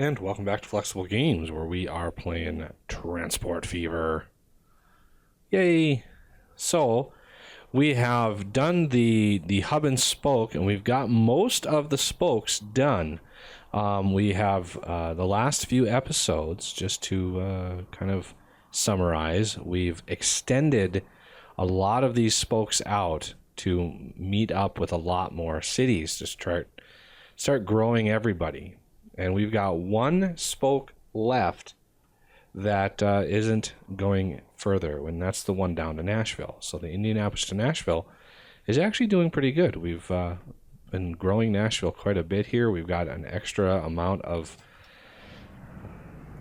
And welcome back to Flexible Games, where we are playing Transport Fever. Yay! So, we have done the hub and spoke, and we've got most of the spokes done. We have the last few episodes, just to kind of summarize, we've extended a lot of these spokes out to meet up with a lot more cities to start growing everybody. And we've got one spoke left that isn't going further, and that's the one down to Nashville. So the Indianapolis to Nashville is actually doing pretty good. We've been growing Nashville quite a bit here. We've got an extra amount of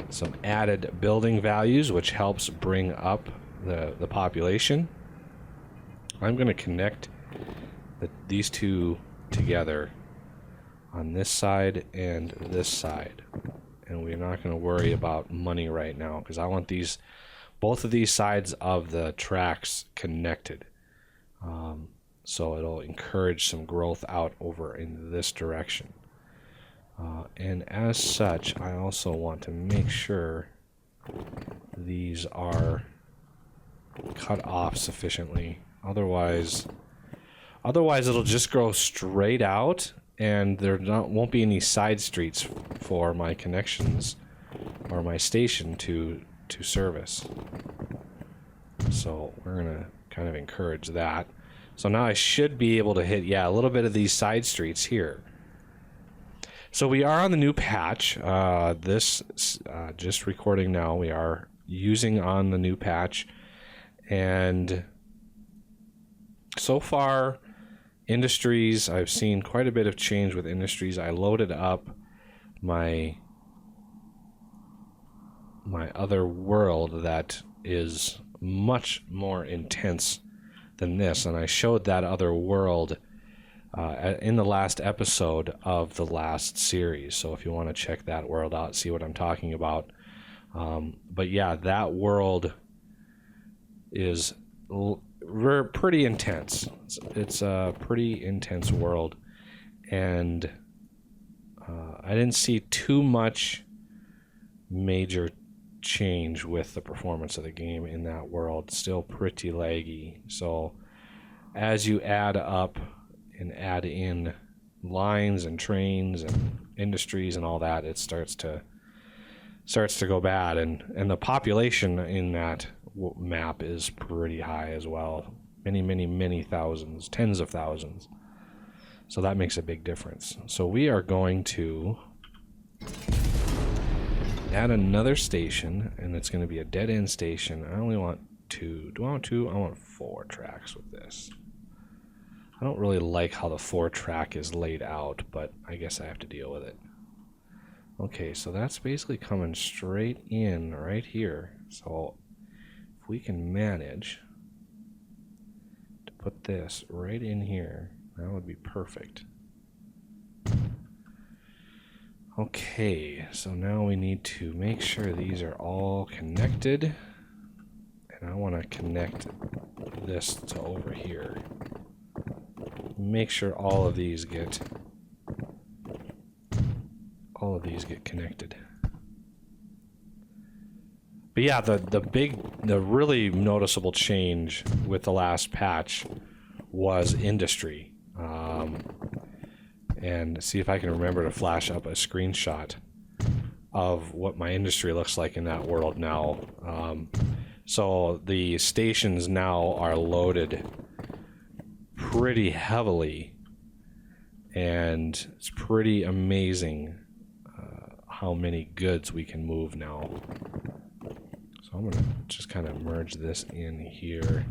some added building values, which helps bring up the population. I'm going to connect these two together on this side and this side, and we're not going to worry about money right now because I want both of these sides of the tracks connected, so it'll encourage some growth out over in this direction, and as such I also want to make sure these are cut off sufficiently. Otherwise it'll just grow straight out, and there won't be any side streets for my connections or my station to service. So we're going to kind of encourage that. So now I should be able to hit, a little bit of these side streets here. So we are on the new patch. Just recording now, we are using on the new patch. And so far, industries, I've seen quite a bit of change with industries. I loaded up my other world that is much more intense than this, and I showed that other world in the last episode of the last series. So if you want to check that world out, see what I'm talking about. But yeah, that world is pretty intense. It's a pretty intense world, and I didn't see too much major change with the performance of the game in that world. Still pretty laggy. So as you add up and add in lines and trains and industries and all that, it starts to go bad, and the population in that map is pretty high as well. Many thousands, tens of thousands. So that makes a big difference. So we are going to add another station, and it's going to be a dead end station. I only want 2. Do I want 2? I want 4 tracks with this. I don't really like how the 4-track is laid out, but I guess I have to deal with it. Okay, so that's basically coming straight in right here. So if we can manage to put this right in here, that would be perfect. Okay, so now we need to make sure these are all connected, and I want to connect this to over here. Make sure all of these get connected. But yeah, the really noticeable change with the last patch was industry. And see if I can remember to flash up a screenshot of what my industry looks like in that world now. So the stations now are loaded pretty heavily, and it's pretty amazing how many goods we can move now. So I'm going to just kind of merge this in here.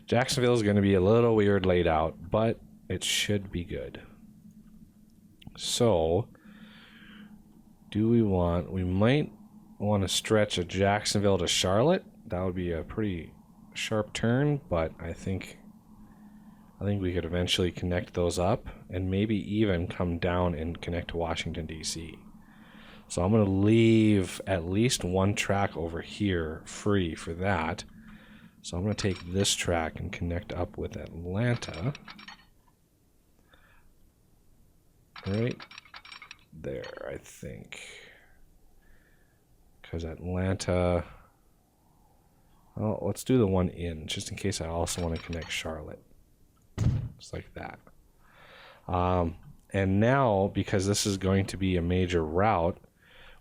Jacksonville is going to be a little weird laid out, but it should be good. So, we might want to stretch a Jacksonville to Charlotte. That would be a pretty sharp turn, but I think we could eventually connect those up, and maybe even come down and connect to Washington, D.C. So I'm going to leave at least one track over here free for that. So I'm going to take this track and connect up with Atlanta. Right there, I think. Because Atlanta... Well, let's do the one in, just in case I also want to connect Charlotte. Just like that. And now, because this is going to be a major route,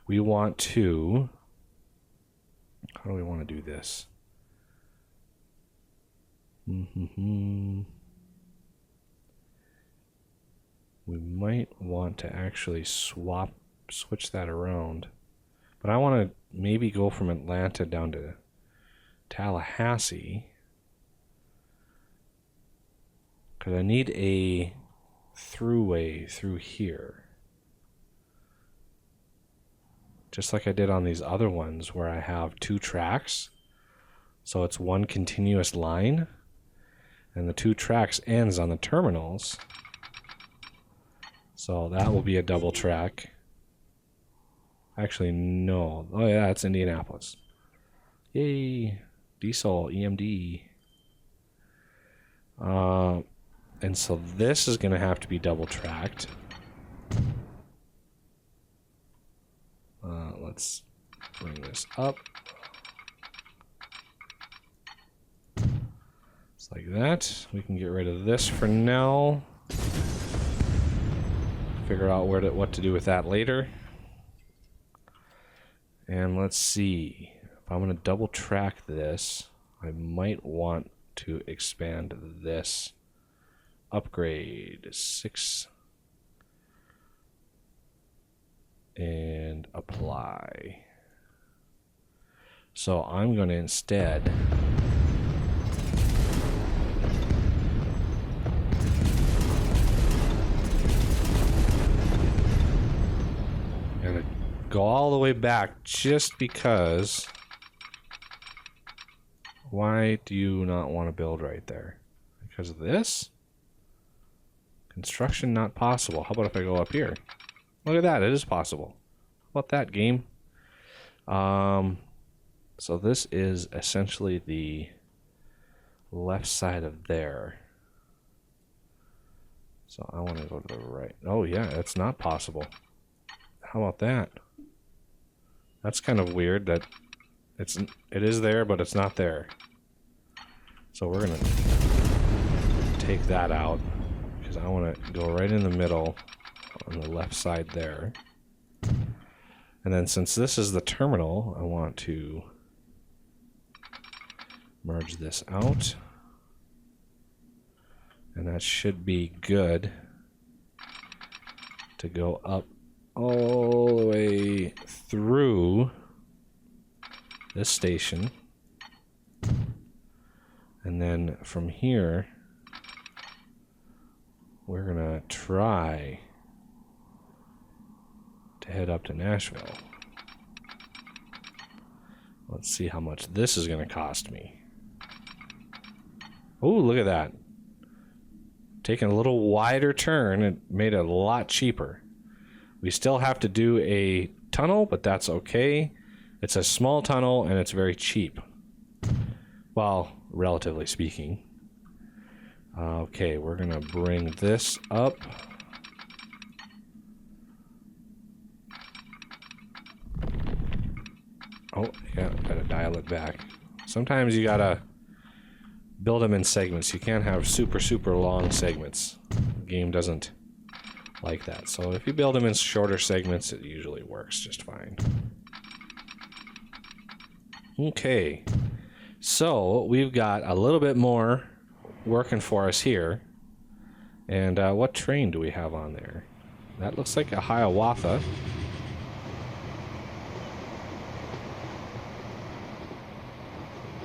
we want to... How do we want to do this? We might want to actually switch that around. But I want to maybe go from Atlanta down to Tallahassee. Because I need a throughway through here. Just like I did on these other ones where I have 2 tracks. So it's one continuous line. And the 2 tracks ends on the terminals. So that will be a double track. Actually, no. Oh yeah, it's Indianapolis. Yay. Diesel, EMD. And so this is going to have to be double tracked. Let's bring this up. Just like that. We can get rid of this for now. Figure out what to do with that later. And let's see. If I'm going to double track this, I might want to expand this. Upgrade 6. And apply. So I'm going to instead go all the way back just because. Why do you not want to build right there? Because of this? Construction not possible. How about if I go up here? Look at that, it is possible. How about that, game? So this is essentially the left side of there. So I want to go to the right. Oh yeah, it's not possible. How about that? That's kind of weird that it is there, but it's not there. So we're gonna take that out because I want to go right in the middle on the left side there. And then since this is the terminal, I want to merge this out. And that should be good to go up all the way through this station. And then from here, we're gonna try to head up to Nashville. Let's see how much this is gonna cost me. Oh, look at that. Taking a little wider turn, it made it a lot cheaper. We still have to do a tunnel, but that's okay. It's a small tunnel and it's very cheap. Well, relatively speaking. Okay, we're gonna bring this up. Oh, yeah, gotta dial it back. Sometimes you gotta build them in segments. You can't have super, super long segments. The game doesn't like that. So if you build them in shorter segments, it usually works just fine. Okay, so we've got a little bit more working for us here. And what train do we have on there? That looks like a Hiawatha.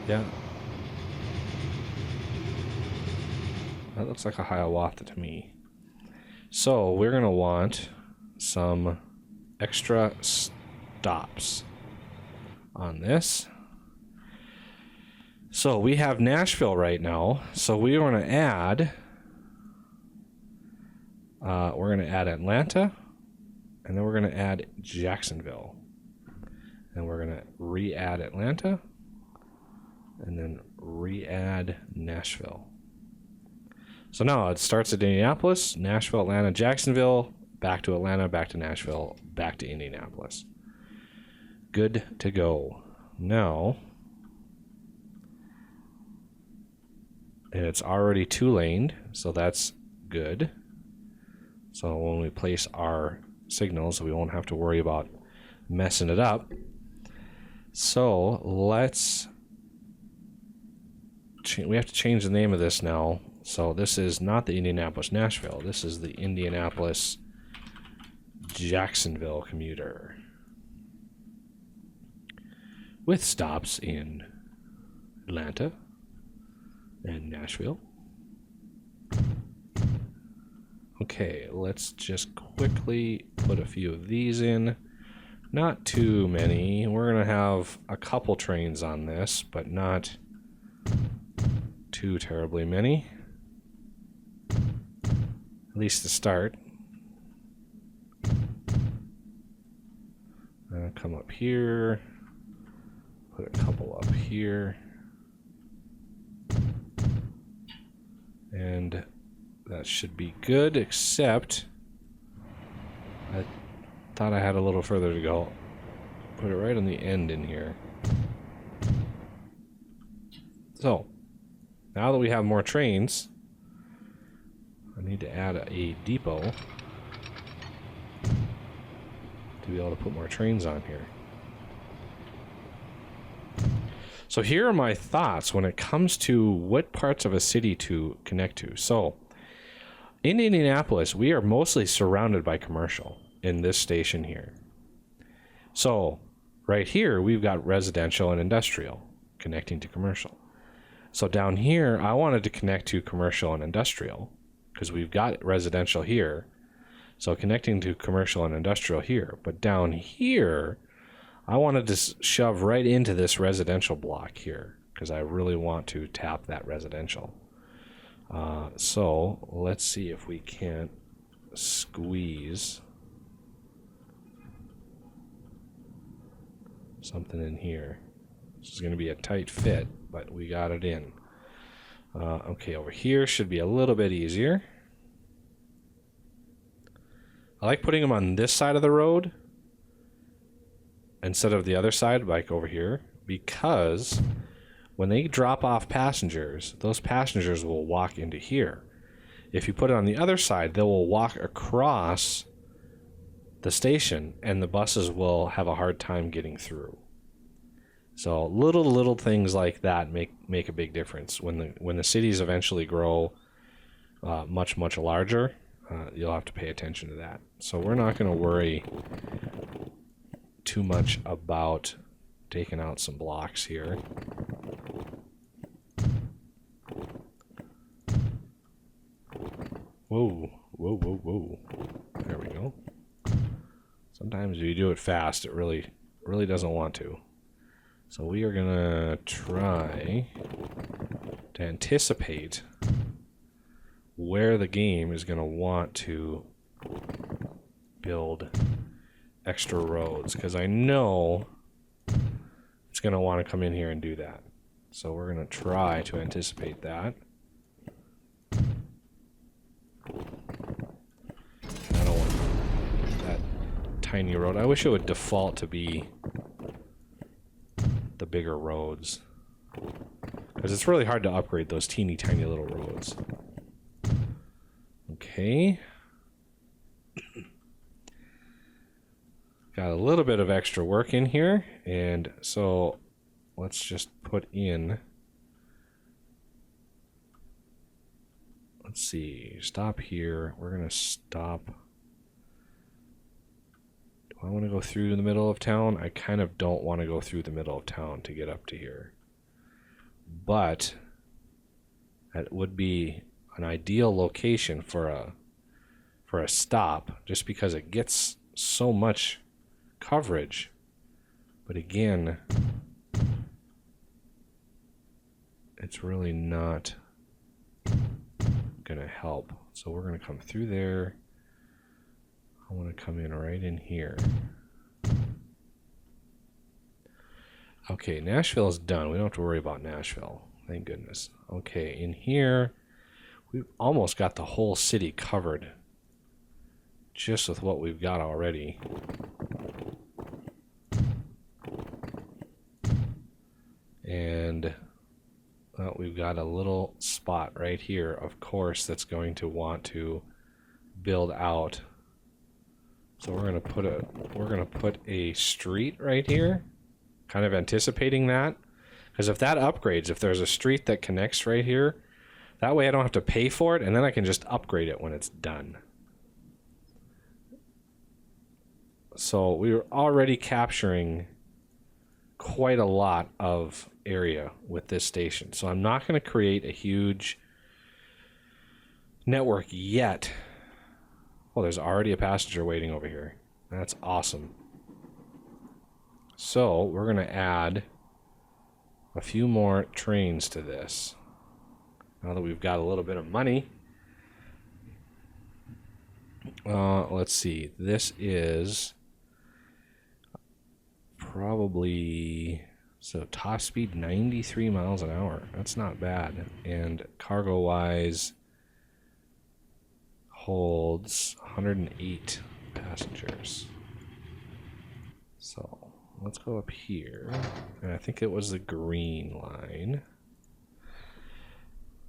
Yeah. That looks like a Hiawatha to me. So we're going to want some extra stops on this. So we have Nashville right now. So we're going to add Atlanta, and then we're going to add Jacksonville. And we're going to re-add Atlanta, and then re-add Nashville. So now it starts at Indianapolis, Nashville, Atlanta, Jacksonville, back to Atlanta, back to Nashville, back to Indianapolis. Good to go. Now, and it's already 2-laned, so that's good. So when we place our signals, we won't have to worry about messing it up. So let's we have to change the name of this now. So this is not the Indianapolis-Nashville. This is the Indianapolis-Jacksonville commuter, with stops in Atlanta and Nashville. Okay, let's just quickly put a few of these in. Not too many. We're going to have a couple trains on this, but not too terribly many. At least to start. Come up here. Put a couple up here. And that should be good, except I thought I had a little further to go. Put it right on the end in here. So, now that we have more trains, I need to add a depot to be able to put more trains on here. So here are my thoughts when it comes to what parts of a city to connect to. So, in Indianapolis, we are mostly surrounded by commercial in this station here. So, right here, we've got residential and industrial connecting to commercial. So down here, I wanted to connect to commercial and industrial because we've got residential here. So connecting to commercial and industrial here. But down here, I wanted to shove right into this residential block here because I really want to tap that residential. So let's see if we can't squeeze something in here. This is going to be a tight fit, but we got it in. Okay, over here should be a little bit easier. I like putting them on this side of the road instead of the other side, like over here, because when they drop off passengers, those passengers will walk into here. If you put it on the other side, they will walk across the station, and the buses will have a hard time getting through. So little things like that make a big difference. When the cities eventually grow much larger, you'll have to pay attention to that. So we're not going to worry too much about taking out some blocks here. Whoa. There we go. Sometimes if you do it fast, it really doesn't want to. So we are gonna try to anticipate where the game is gonna want to build extra roads, because I know it's gonna want to come in here and do that. So we're gonna try to anticipate that. I don't want that tiny road. I wish it would default to be the bigger roads, because it's really hard to upgrade those teeny tiny little roads. Okay. Got a little bit of extra work in here, and so let's just put in, let's see, stop here. We're gonna stop. Do I want to go through the middle of town? I kind of don't want to go through the middle of town to get up to here, but that would be an ideal location for a stop, just because it gets so much coverage. But again, it's really not gonna help. So we're gonna come through there. I want to come in right in here. Okay, Nashville is done. We don't have to worry about Nashville. Thank goodness. Okay, in here, we've almost got the whole city covered just with what we've got already. And well, we've got a little spot right here, of course, that's going to want to build out. So we're gonna put a street right here, kind of anticipating that. Because if that upgrades, if there's a street that connects right here, that way I don't have to pay for it, and then I can just upgrade it when it's done. So we were already capturing quite a lot of area with this station. So I'm not going to create a huge network yet. Oh, there's already a passenger waiting over here. That's awesome. So we're going to add a few more trains to this. Now that we've got a little bit of money. Let's see. This is probably, so top speed 93 miles an hour. That's not bad. And cargo wise holds 108 passengers. So let's go up here. And I think it was the green line.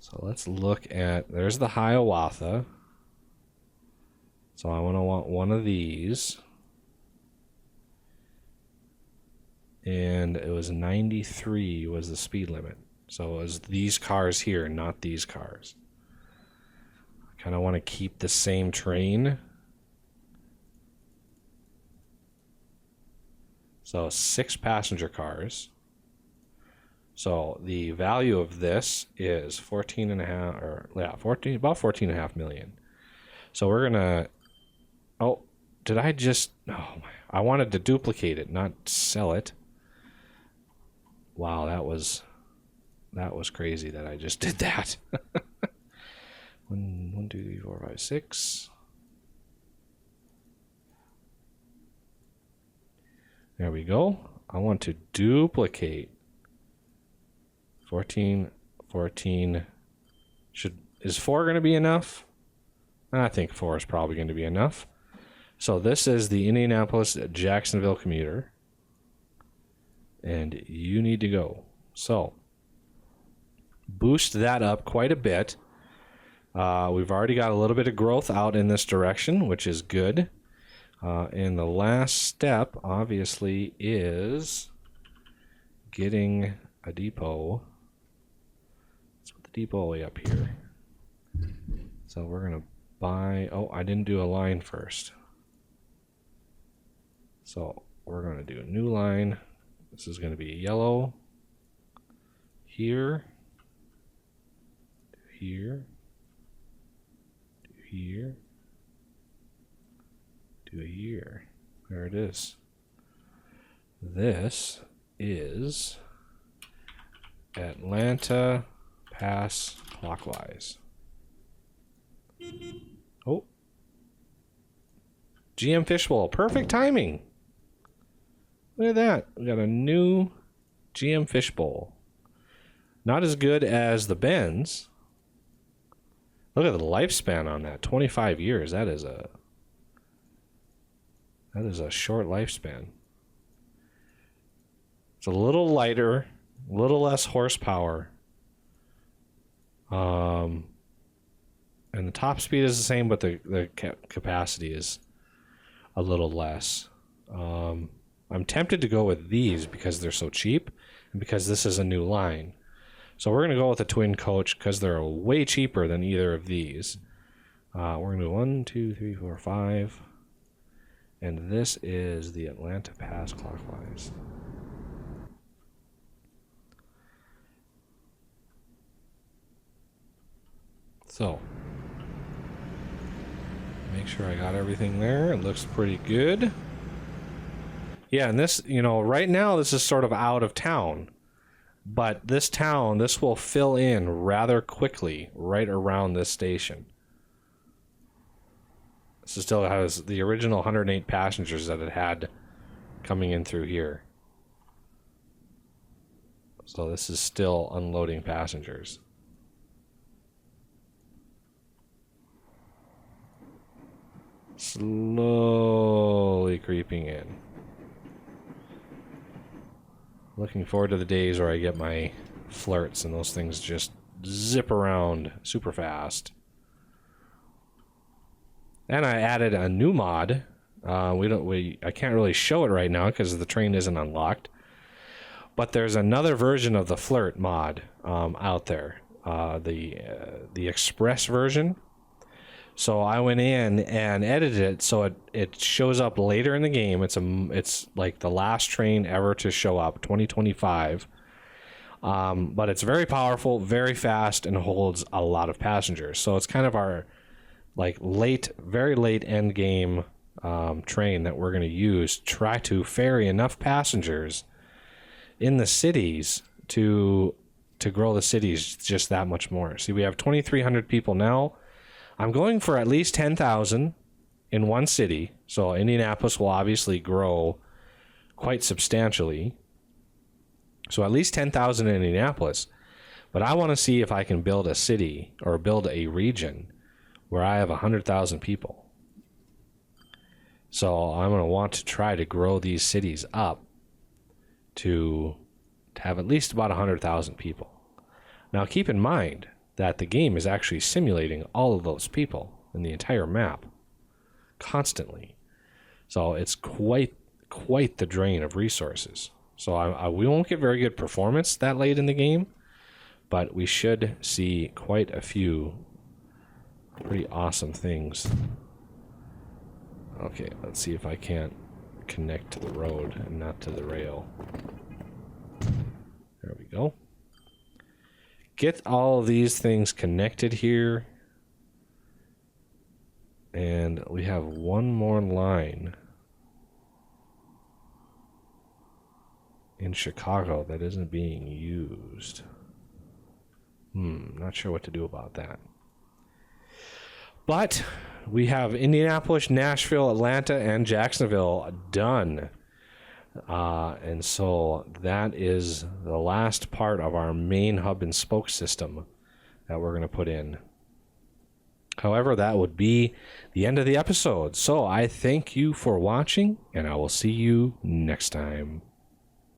So let's look at, there's the Hiawatha. So I want one of these. And it was 93 was the speed limit. So it was these cars here, not these cars. I kind of want to keep the same train. So 6 passenger cars. So the value of this is 14 and a half, or yeah, 14, about 14 and a half million. So we're gonna, oh, did I just, oh, I wanted to duplicate it, not sell it. Wow, that was crazy that I just did that. 1, 2, 3, 4, 5, 6. There we go. I want to duplicate 14. Is 4 going to be enough? I think 4 is probably going to be enough. So this is the Indianapolis Jacksonville commuter. And you need to go. So boost that up quite a bit. We've already got a little bit of growth out in this direction, which is good. And the last step, obviously, is getting a depot. Let's put the depot way up here. So we're going to buy... Oh, I didn't do a line first. So we're going to do a new line. This is going to be yellow. Here. Here. Here. To here. There it is. This is Atlanta pass clockwise. Oh. GM Fishbowl. Perfect timing. Look at that. We got a new GM Fishbowl. Not as good as the Benz. Look at the lifespan on that. 25 years. That is a short lifespan. It's a little lighter, a little less horsepower. And the top speed is the same, but the capacity is a little less. I'm tempted to go with these because they're so cheap and because this is a new line. So we're going to go with a twin coach because they're way cheaper than either of these. We're going to do 1, 2, 3, 4, 5. And this is the Atlanta pass clockwise. So, make sure I got everything there. It looks pretty good. Yeah, and this, right now this is sort of out of town. But this will fill in rather quickly right around this station. This still has the original 108 passengers that it had coming in through here. So this is still unloading passengers. Slowly creeping in. Looking forward to the days where I get my flirts and those things just zip around super fast. And I added a new mod. I can't really show it right now because the train isn't unlocked. But there's another version of the flirt mod out there, the express version. So I went in and edited it so it shows up later in the game. It's like the last train ever to show up, 2025. But it's very powerful, very fast, and holds a lot of passengers. So it's kind of our like very late end game train that we're going to use to try to ferry enough passengers in the cities to grow the cities just that much more. See, we have 2,300 people now. I'm going for at least 10,000 in one city. So Indianapolis will obviously grow quite substantially. So at least 10,000 in Indianapolis. But I want to see if I can build a city or build a region where I have 100,000 people. So I'm going to want to try to grow these cities up to have at least about 100,000 people. Now keep in mind that the game is actually simulating all of those people in the entire map constantly. So it's quite the drain of resources. So we won't get very good performance that late in the game, but we should see quite a few pretty awesome things. Okay, let's see if I can't connect to the road and not to the rail. There we go. Get all of these things connected here. And we have one more line in Chicago that isn't being used. Not sure what to do about that. But we have Indianapolis, Nashville, Atlanta, and Jacksonville done. And so that is the last part of our main hub and spoke system that we're going to put in. However, that would be the end of the episode. So I thank you for watching, and I will see you next time.